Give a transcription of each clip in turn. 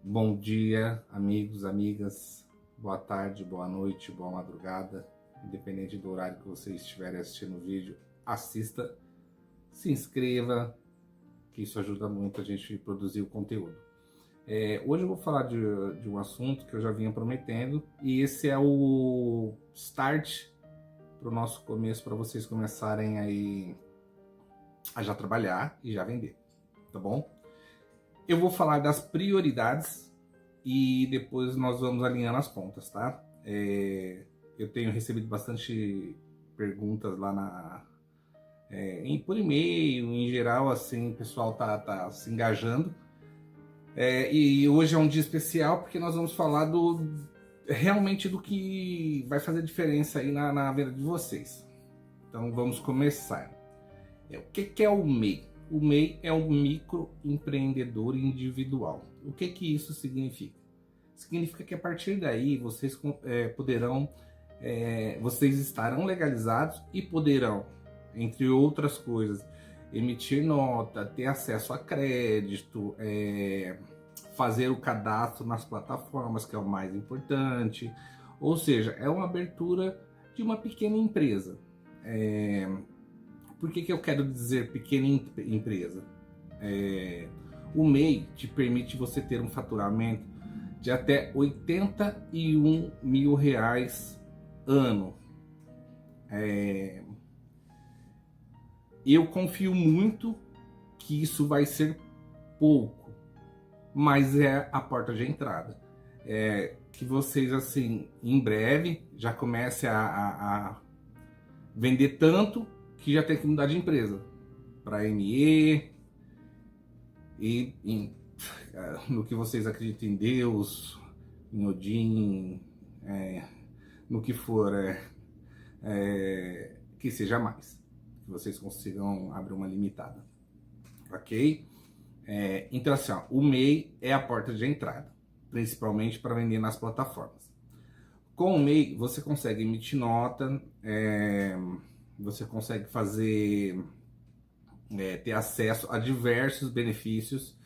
Bom dia, amigos, amigas. Boa tarde, boa noite, boa madrugada. Independente do horário que você estiver assistindo o vídeo, assista, se inscreva, que isso ajuda muito a gente a produzir o conteúdo. Hoje eu vou falar de um assunto que eu já vinha prometendo, e esse é o start para o nosso começo, para vocês começarem aí a já trabalhar e já vender, tá bom? Eu vou falar das prioridades e depois nós vamos alinhando as pontas, tá? Eu tenho recebido bastante perguntas lá por e-mail, em geral, assim, o pessoal tá se engajando. E hoje é um dia especial porque nós vamos falar realmente do que vai fazer diferença aí na vida de vocês. Então vamos começar. O que é o MEI? O MEI é um microempreendedor individual. O que isso significa? Significa que a partir daí vocês vocês estarão legalizados e poderão, entre outras coisas, emitir nota, ter acesso a crédito, fazer o cadastro nas plataformas, que é o mais importante. Ou seja, é uma abertura de uma pequena empresa. Por que eu quero dizer pequena empresa? O MEI te permite você ter um faturamento de até R$81 mil ano. Eu confio muito que isso vai ser pouco, mas é a porta de entrada. Que vocês, assim, em breve, já comecem a vender tanto que já tem que mudar de empresa para ME no que vocês acreditam em Deus, em Odin, no que for, que seja mais, que vocês consigam abrir uma limitada, ok? Então assim, o MEI é a porta de entrada, principalmente para vender nas plataformas. Com o MEI você consegue emitir nota, você consegue ter acesso a diversos benefícios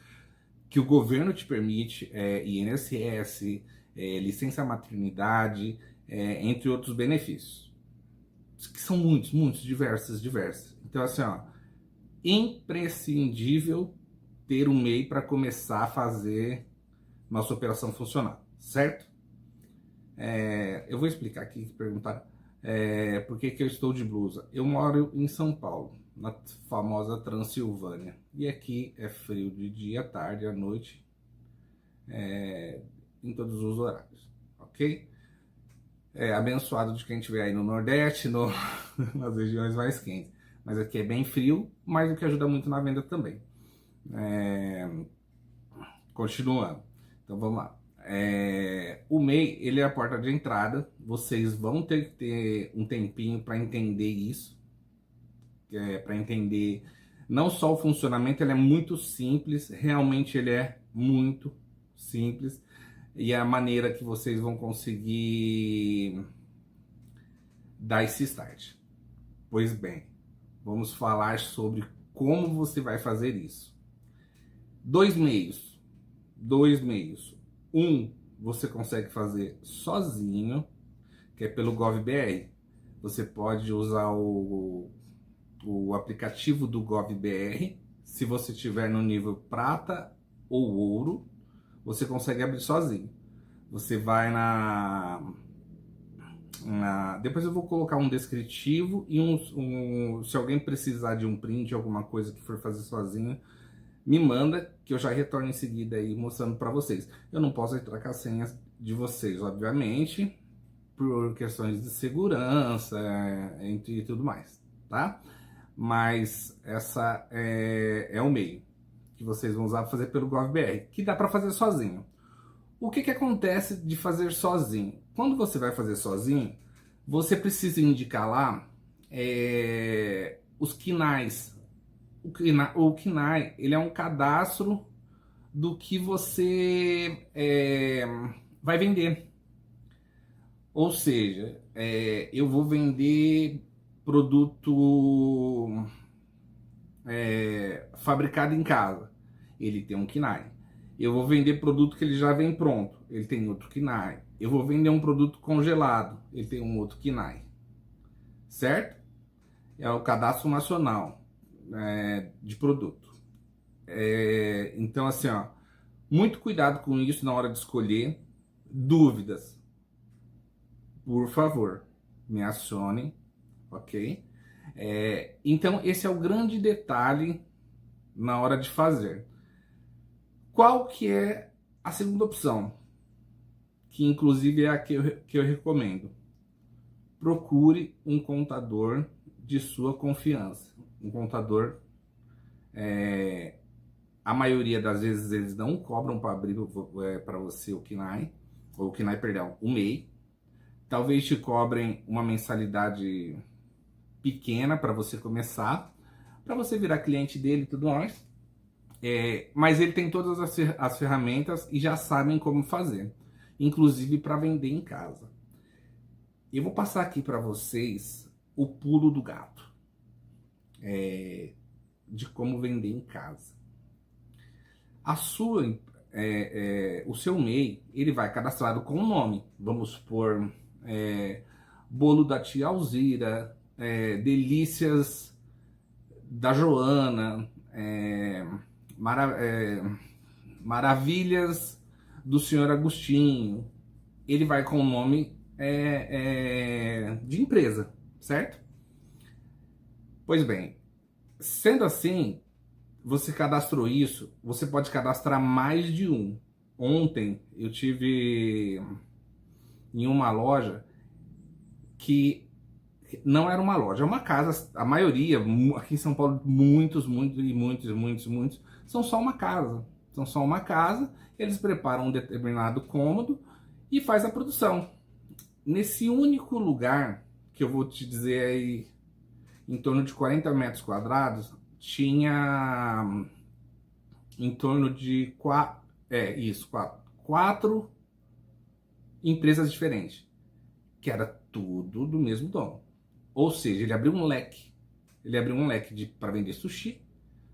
que o governo te permite, INSS, licença maternidade, entre outros benefícios, que são muitos, diversos. Então assim, imprescindível ter um MEI para começar a fazer nossa operação funcionar, certo? Eu vou explicar aqui, perguntar por que eu estou de blusa. Eu moro em São Paulo, na famosa Transilvânia, e aqui é frio de dia, tarde, à noite, em todos os horários, ok? Abençoado de quem estiver aí no Nordeste, nas regiões mais quentes, mas aqui é bem frio, mas o que ajuda muito na venda também. Continuando, então vamos lá. O MEI, ele é a porta de entrada. Vocês vão ter que ter um tempinho para entender isso, para entender não só o funcionamento. Ele é muito simples, realmente ele é muito simples, e é a maneira que vocês vão conseguir dar esse start. Pois bem, vamos falar sobre como você vai fazer isso. Dois meios. Você consegue fazer sozinho, que é pelo GovBR. Você pode usar o aplicativo do GovBR. Se você estiver no nível prata ou ouro, você consegue abrir sozinho. Você vai depois eu vou colocar um descritivo e se alguém precisar de um print, alguma coisa que for fazer sozinho, me manda, que eu já retorno em seguida aí mostrando para vocês. Eu não posso entrar com as senhas de vocês, obviamente, por questões de segurança, entre tudo mais, tá? Mas essa é o meio que vocês vão usar para fazer pelo GovBR, que dá para fazer sozinho. O que acontece de fazer sozinho? Quando você vai fazer sozinho, você precisa indicar lá os KNAIs. O KNAI, ele é um cadastro do que você vai vender. Ou seja, eu vou vender produto fabricado em casa. Ele tem um KNAI. Eu vou vender produto que ele já vem pronto, ele tem outro KNAI. Eu vou vender um produto congelado, ele tem um outro KNAI. Certo? É o Cadastro Nacional de Produto. Então, assim, ó, muito cuidado com isso na hora de escolher. Dúvidas, por favor, me acione, ok? Então, esse é o grande detalhe na hora de fazer. Qual que é a segunda opção? Que inclusive é a que eu recomendo. Procure um contador de sua confiança. Um contador, a maioria das vezes eles não cobram para abrir para você o KNAI, ou o KNAI, perdão, o MEI. Talvez te cobrem uma mensalidade pequena para você começar, para você virar cliente dele e tudo mais. Mas ele tem todas as ferramentas e já sabem como fazer, inclusive para vender em casa. Eu vou passar aqui para vocês o pulo do gato de como vender em casa. O seu MEI, ele vai cadastrado com o nome. Vamos supor, Bolo da Tia Alzira, Delícias da Joana, Maravilhas do Senhor Agostinho. Ele vai com o nome de empresa, certo? Pois bem, sendo assim, você cadastrou isso, você pode cadastrar mais de um. Ontem eu tive em uma loja que não era uma loja, é uma casa. A maioria, aqui em São Paulo, muitos, são só uma casa. São só uma casa, eles preparam um determinado cômodo e faz a produção. Nesse único lugar, que eu vou te dizer aí, em torno de 40 metros quadrados, tinha em torno de quatro empresas diferentes, que era tudo do mesmo dono. Ou seja, ele abriu um leque. Ele abriu um leque para vender sushi,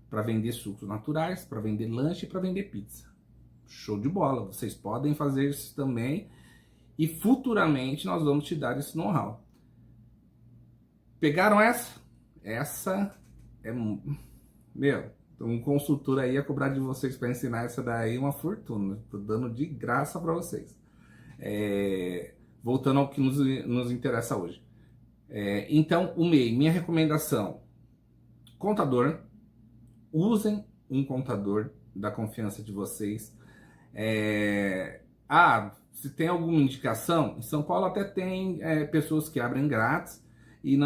para vender sucos naturais, para vender lanche e para vender pizza. Show de bola. Vocês podem fazer isso também. E futuramente nós vamos te dar esse know-how. Pegaram essa? Essa é... Meu, um consultor aí ia cobrar de vocês para ensinar essa daí uma fortuna. Tô dando de graça para vocês. Voltando ao que nos interessa hoje. Então, o MEI, minha recomendação, contador, usem um contador da confiança de vocês. Se tem alguma indicação, em São Paulo até tem pessoas que abrem grátis e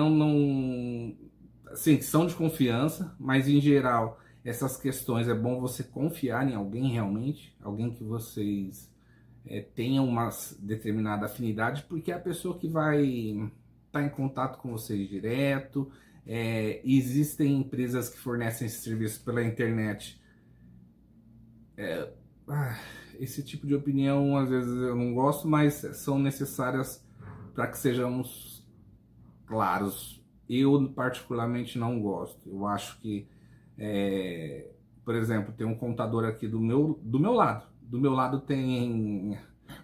assim, são de confiança, mas em geral essas questões é bom você confiar em alguém realmente, alguém que vocês tenham uma determinada afinidade, porque é a pessoa que vai estar em contato com vocês direto. Existem empresas que fornecem esse serviço pela internet. Esse tipo de opinião às vezes eu não gosto, mas são necessárias para que sejamos claros. Eu particularmente não gosto. Eu acho que, por exemplo, tem um contador aqui do meu lado. Do meu lado tem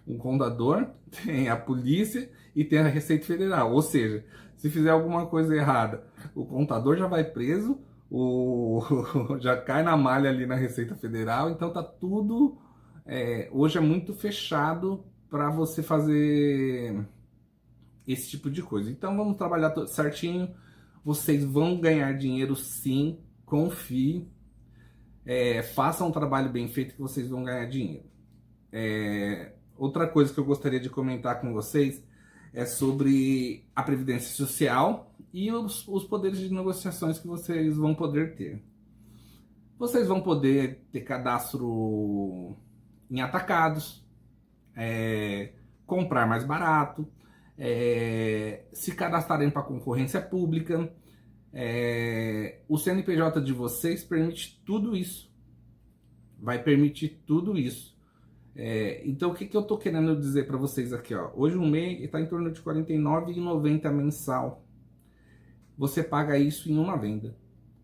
um contador, tem a polícia e tem a Receita Federal. Ou seja, se fizer alguma coisa errada, o contador já vai preso, já cai na malha ali na Receita Federal. Então tá tudo... hoje é muito fechado para você fazer esse tipo de coisa. Então vamos trabalhar certinho. Vocês vão ganhar dinheiro sim, confie. Façam um trabalho bem feito que vocês vão ganhar dinheiro. Outra coisa que eu gostaria de comentar com vocês é sobre a Previdência Social e os poderes de negociações que vocês vão poder ter. Vocês vão poder ter cadastro em atacados, comprar mais barato, se cadastrarem para concorrência pública. O CNPJ de vocês permite tudo isso. Vai permitir tudo isso. Então o que eu estou querendo dizer para vocês aqui, ó? Hoje um MEI está em torno de R$ 49,90 mensal. Você paga isso em uma venda.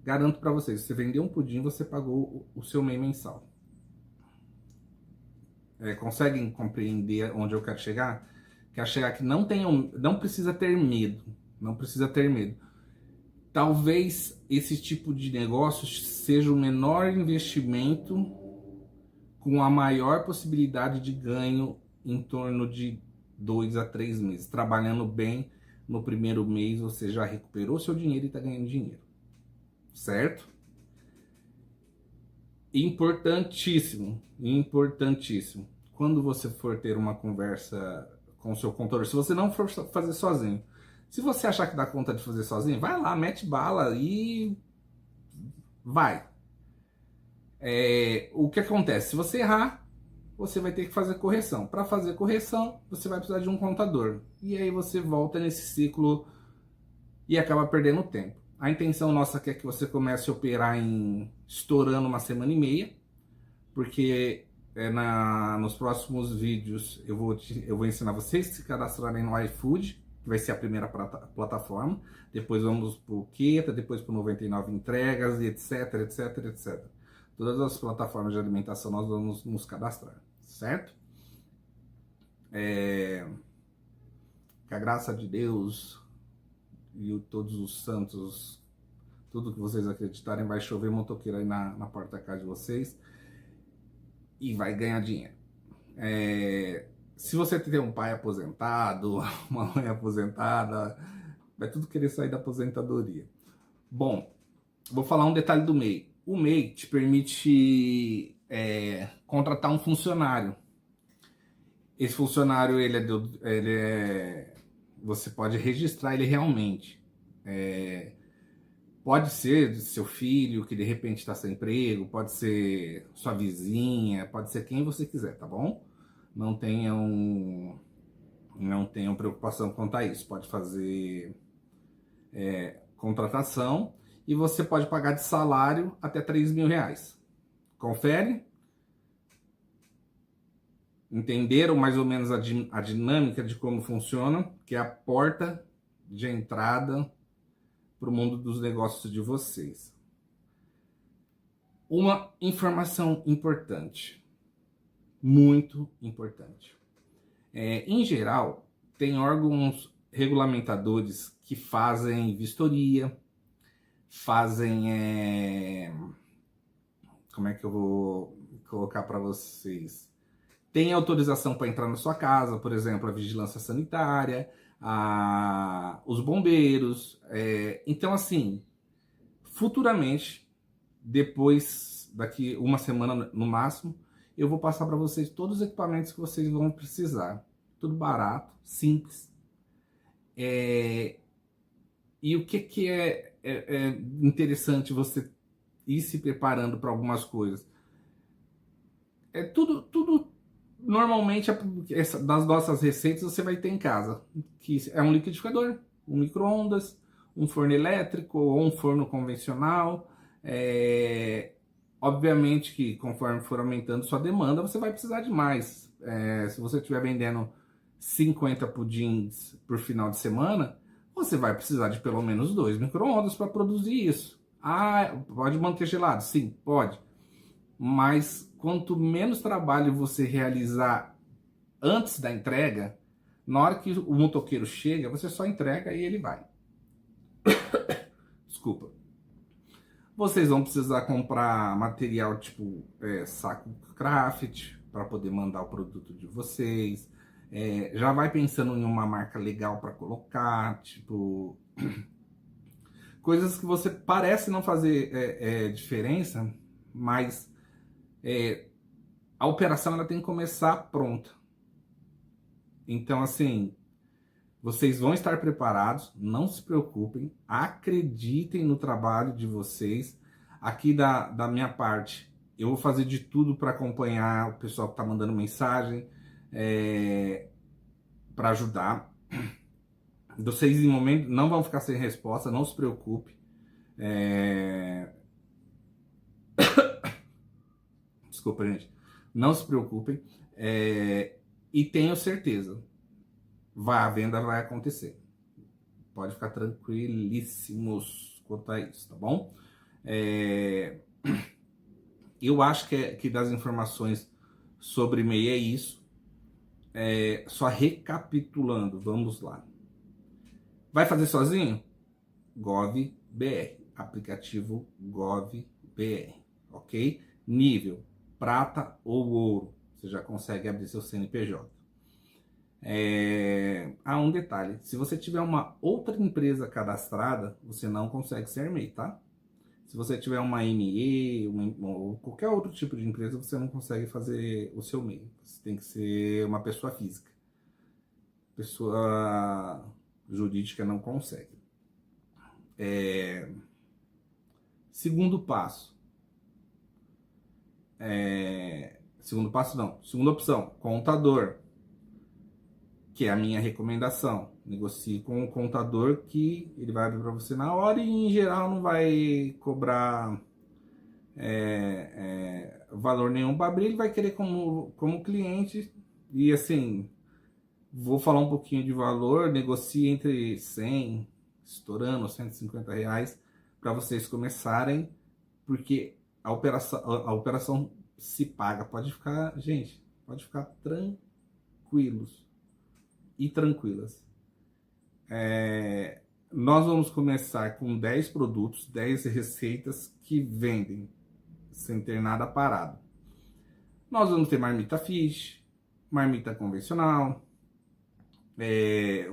Garanto para vocês, se você vender um pudim, você pagou o seu MEI mensal. conseguem compreender onde eu quero chegar? Quero chegar que não precisa ter medo. Não precisa ter medo. Talvez esse tipo de negócio seja o menor investimento com a maior possibilidade de ganho em torno de 2 a 3 meses. Trabalhando bem no primeiro mês, você já recuperou seu dinheiro e está ganhando dinheiro. Certo? Importantíssimo, importantíssimo. Quando você for ter uma conversa com o seu contador, se você não for fazer sozinho, se você achar que dá conta de fazer sozinho, vai lá, mete bala e vai. O que acontece? Se você errar, você vai ter que fazer correção. Para fazer correção, você vai precisar de um contador. E aí você volta nesse ciclo e acaba perdendo tempo. A intenção nossa é que você comece a operar estourando uma semana e meia, porque nos próximos vídeos eu vou ensinar vocês a se cadastrarem no iFood, que vai ser a primeira plataforma. Depois vamos para o Queta, depois para o 99 Entregas, e etc, etc, etc. Todas as plataformas de alimentação nós vamos nos cadastrar, certo? Que a graça de Deus e todos os santos, tudo que vocês acreditarem, vai chover motoqueiro aí na porta da casa de vocês e vai ganhar dinheiro. Se você tem um pai aposentado, uma mãe aposentada, vai tudo querer sair da aposentadoria. Bom, vou falar um detalhe do MEI. O MEI te permite contratar um funcionário. Esse funcionário, você pode registrar ele realmente. Pode ser seu filho que de repente está sem emprego, pode ser sua vizinha, pode ser quem você quiser, tá bom? Não tenham preocupação quanto a isso. Pode fazer contratação e você pode pagar de salário até R$3.000. Confere? Entenderam mais ou menos a dinâmica de como funciona, que é a porta de entrada para o mundo dos negócios de vocês. Uma informação importante, muito importante. Em geral, tem órgãos regulamentadores que fazem vistoria, fazem... como é que eu vou colocar para vocês? Tem autorização para entrar na sua casa, por exemplo, a vigilância sanitária, os bombeiros. Então, assim, futuramente, daqui uma semana no máximo, eu vou passar para vocês todos os equipamentos que vocês vão precisar. Tudo barato, simples. E o que é interessante você ir se preparando para algumas coisas? Tudo normalmente das nossas receitas você vai ter em casa, que é um liquidificador, um micro-ondas, um forno elétrico ou um forno convencional. Obviamente que conforme for aumentando sua demanda, você vai precisar de mais. Se você estiver vendendo 50 pudins por final de semana, você vai precisar de pelo menos 2 micro-ondas para produzir isso. Pode manter gelado? Sim, pode. Mas quanto menos trabalho você realizar antes da entrega, na hora que o motoqueiro chega, você só entrega e ele vai. Desculpa. Vocês vão precisar comprar material tipo saco craft para poder mandar o produto de vocês. Já vai pensando em uma marca legal para colocar, tipo... coisas que você parece não fazer diferença, mas... a operação ela tem que começar pronta. Então, assim, vocês vão estar preparados, não se preocupem, acreditem no trabalho de vocês. Aqui da minha parte, eu vou fazer de tudo para acompanhar o pessoal que está mandando mensagem, para ajudar. Vocês, em momento, não vão ficar sem resposta, não se preocupe. Desculpa, gente. Não se preocupem. E tenho certeza, a venda vai acontecer. Pode ficar tranquilíssimos quanto a isso, tá bom? Eu acho que das informações sobre MEI é isso. Só recapitulando, vamos lá. Vai fazer sozinho? GovBR, aplicativo GovBR, ok? Nível prata ou ouro, você já consegue abrir seu CNPJ. Um detalhe, se você tiver uma outra empresa cadastrada, você não consegue ser MEI, tá? Se você tiver uma ME, ou qualquer outro tipo de empresa, você não consegue fazer o seu MEI. Você tem que ser uma pessoa física. Pessoa jurídica não consegue. Segundo passo. Segunda opção, contador, que é a minha recomendação. Negocie com o contador, que ele vai abrir para você na hora e em geral não vai cobrar valor nenhum para abrir. Ele vai querer como cliente. E assim, vou falar um pouquinho de valor. Negocie entre 100, estourando R$ 150 para vocês começarem, porque a operação se paga. Gente, pode ficar tranquilos e tranquilas. Nós vamos começar com 10 produtos, 10 receitas que vendem sem ter nada parado. Nós vamos ter marmita fish, marmita convencional.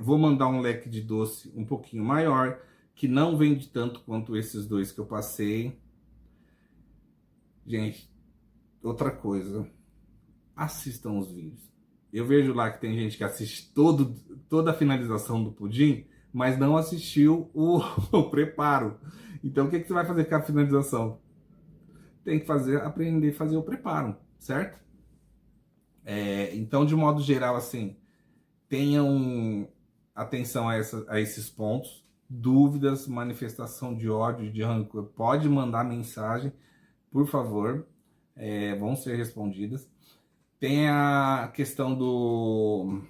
Vou mandar um leque de doce um pouquinho maior, que não vende tanto quanto esses dois que eu passei. Gente, outra coisa, assistam os vídeos. Eu vejo lá que tem gente que assiste toda a finalização do pudim, mas não assistiu o preparo. Então o que você vai fazer com a finalização? Tem que aprender a fazer o preparo, certo? Então, de modo geral, assim, tenham atenção a esses pontos. Dúvidas, manifestação de ódio, de rancor, pode mandar mensagem, por favor, vão ser respondidas. Tem a questão do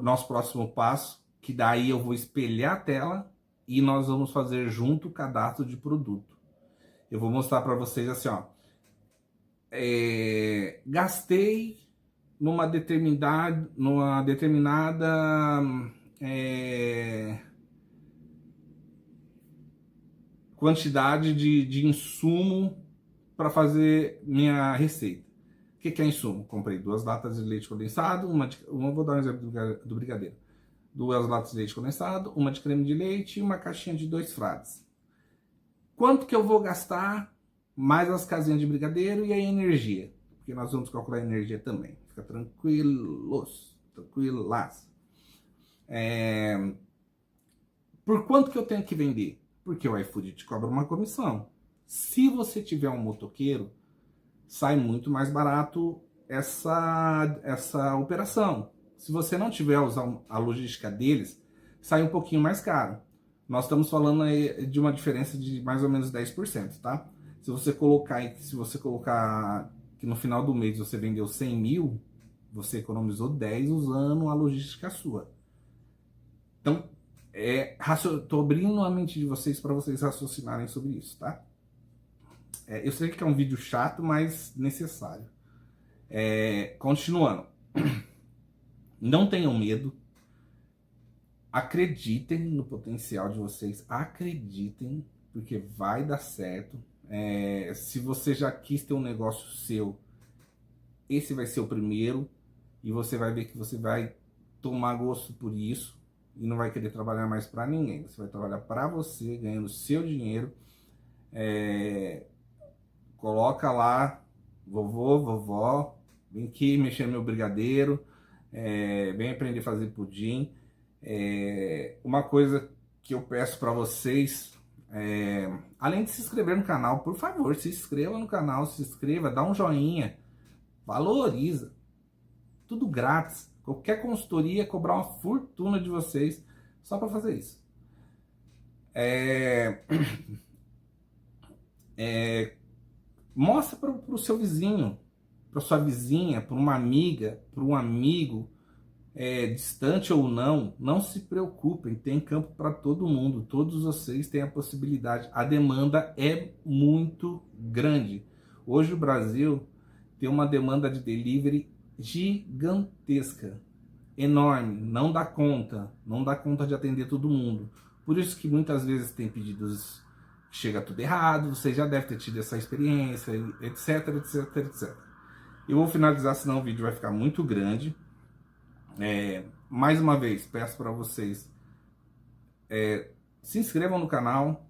nosso próximo passo, que daí eu vou espelhar a tela e nós vamos fazer junto o cadastro de produto. Eu vou mostrar para vocês assim, ó. Gastei numa determinada quantidade de insumo para fazer minha receita. O que é insumo? Comprei 2 latas de leite condensado, vou dar um exemplo do brigadeiro. 2 latas de leite condensado, uma de creme de leite e uma caixinha de 2 frades. Quanto que eu vou gastar, mais as casinhas de brigadeiro e a energia? Porque nós vamos calcular a energia também. Fica tranquilas. Por quanto que eu tenho que vender? Porque o iFood te cobra uma comissão. Se você tiver um motoqueiro, sai muito mais barato essa operação. Se você não tiver a logística deles, sai um pouquinho mais caro. Nós estamos falando aí de uma diferença de mais ou menos 10%, tá? Se você colocar que no final do mês você vendeu 100 mil, você economizou 10 usando a logística sua. Então, tô abrindo a mente de vocês para vocês raciocinarem sobre isso, tá? Eu sei que é um vídeo chato, mas necessário. Continuando. Não tenham medo. Acreditem no potencial de vocês. Acreditem, porque vai dar certo. Se você já quis ter um negócio seu, esse vai ser o primeiro. E você vai ver que você vai tomar gosto por isso. E não vai querer trabalhar mais para ninguém. Você vai trabalhar para você, ganhando seu dinheiro. Coloca lá, vovô, vovó, vem aqui mexer no meu brigadeiro, vem aprender a fazer pudim. Uma coisa que eu peço para vocês, além de se inscrever no canal, por favor, se inscreva no canal, dá um joinha, valoriza, tudo grátis. Qualquer consultoria cobrar uma fortuna de vocês só para fazer isso. Mostra para o seu vizinho, para sua vizinha, para uma amiga, para um amigo. distante ou não, não se preocupem, tem campo para todo mundo, todos vocês têm a possibilidade. A demanda é muito grande. Hoje o Brasil tem uma demanda de delivery gigantesca, enorme, não dá conta de atender todo mundo. Por isso que muitas vezes tem pedidos que chega tudo errado, você já deve ter tido essa experiência, etc, etc, etc. Eu vou finalizar, senão o vídeo vai ficar muito grande. Mais uma vez, peço para vocês se inscrevam no canal,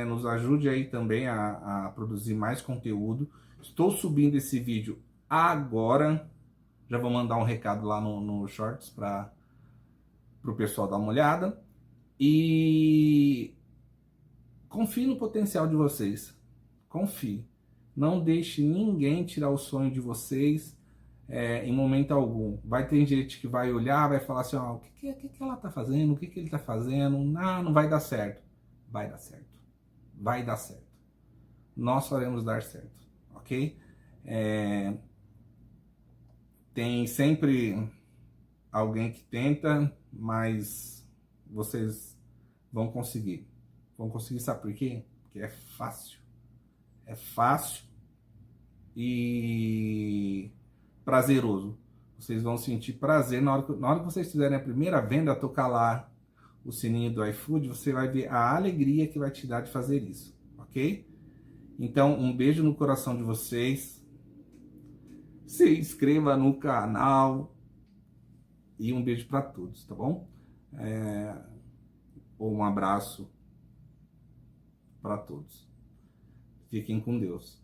nos ajude aí também a produzir mais conteúdo. Estou subindo esse vídeo agora, já vou mandar um recado lá no Shorts para o pessoal dar uma olhada. E confie no potencial de vocês, confie. Não deixe ninguém tirar o sonho de vocês em momento algum. Vai ter gente que vai olhar, vai falar assim, o que ela tá fazendo, o que ele tá fazendo, não vai dar certo. Vai dar certo, vai dar certo. Nós faremos dar certo, ok? Tem sempre alguém que tenta, mas vocês vão conseguir. Vão conseguir, sabe por quê? Porque é fácil. É fácil e prazeroso. Vocês vão sentir prazer na hora que vocês fizerem a primeira venda, tocar lá o sininho do iFood, você vai ver a alegria que vai te dar de fazer isso, ok? Então, um beijo no coração de vocês. Se inscreva no canal e um beijo para todos, tá bom? Ou um abraço para todos. Fiquem com Deus.